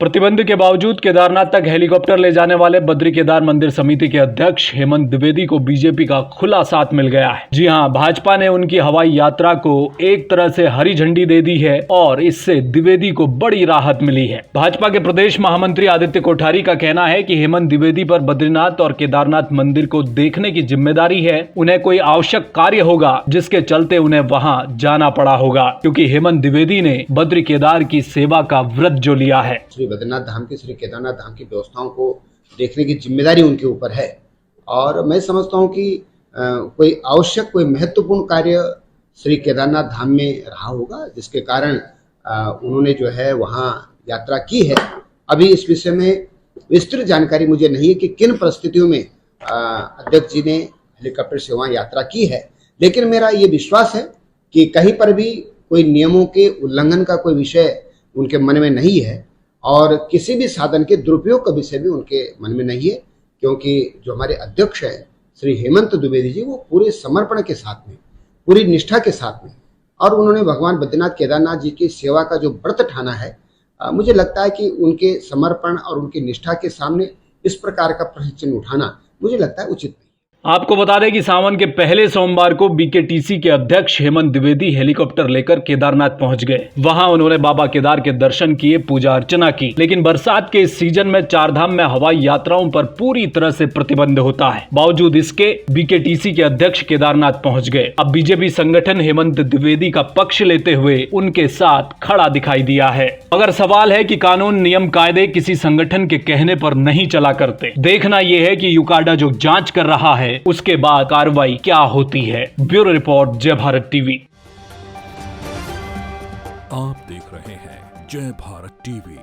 प्रतिबंध के बावजूद केदारनाथ तक हेलीकॉप्टर ले जाने वाले बद्री केदार मंदिर समिति के अध्यक्ष हेमंत द्विवेदी को बीजेपी का खुला साथ मिल गया है। जी हां, भाजपा ने उनकी हवाई यात्रा को एक तरह से हरी झंडी दे दी है और इससे द्विवेदी को बड़ी राहत मिली है। भाजपा के प्रदेश महामंत्री आदित्य कोठारी का कहना है कि हेमंत द्विवेदी पर बद्रीनाथ और केदारनाथ मंदिर को देखने की जिम्मेदारी है। उन्हें कोई आवश्यक कार्य होगा जिसके चलते उन्हें वहाँ जाना पड़ा होगा, क्योंकि हेमंत द्विवेदी ने बद्री केदार की सेवा का व्रत जो लिया है। बद्रीनाथ धाम की, श्री केदारनाथ धाम की व्यवस्थाओं को देखने की जिम्मेदारी उनके ऊपर है और मैं समझता हूं कि कोई आवश्यक, कोई महत्वपूर्ण कार्य श्री केदारनाथ धाम में रहा होगा, जिसके कारण उन्होंने जो है वहां यात्रा की है। अभी इस विषय में विस्तृत जानकारी मुझे नहीं है कि किन परिस्थितियों में अध्यक्ष जी ने हेलीकॉप्टर से वहां यात्रा की है, लेकिन मेरा ये विश्वास है कि कहीं पर भी कोई नियमों के उल्लंघन का कोई विषय उनके मन में नहीं है और किसी भी साधन के दुरुपयोग का विषय भी उनके मन में नहीं है, क्योंकि जो हमारे अध्यक्ष हैं श्री हेमंत द्विवेदी जी, वो पूरे समर्पण के साथ में, पूरी निष्ठा के साथ में, और उन्होंने भगवान बद्रीनाथ केदारनाथ जी की सेवा का जो व्रत ठाना है, मुझे लगता है कि उनके समर्पण और उनकी निष्ठा के सामने इस प्रकार का प्रश्न चिन्ह उठाना मुझे लगता है उचित नहीं। आपको बता दें कि सावन के पहले सोमवार को बीकेटीसी के अध्यक्ष हेमंत द्विवेदी हेलीकॉप्टर लेकर केदारनाथ पहुंच गए। वहां उन्होंने बाबा केदार के दर्शन किए, पूजा अर्चना की। लेकिन बरसात के इस सीजन में चारधाम में हवाई यात्राओं पर पूरी तरह से प्रतिबंध होता है। बावजूद इसके बीकेटीसी के अध्यक्ष केदारनाथ पहुंच गए। अब बीजेपी संगठन हेमंत द्विवेदी का पक्ष लेते हुए उनके साथ खड़ा दिखाई दिया है। अगर सवाल है कि कानून, नियम, कायदे किसी संगठन के कहने पर नहीं चला करते, देखना यह है कि यूकाडा जो जांच कर रहा है उसके बाद कार्रवाई क्या होती है। ब्यूरो रिपोर्ट, जय भारत टीवी। आप देख रहे हैं जय भारत टीवी।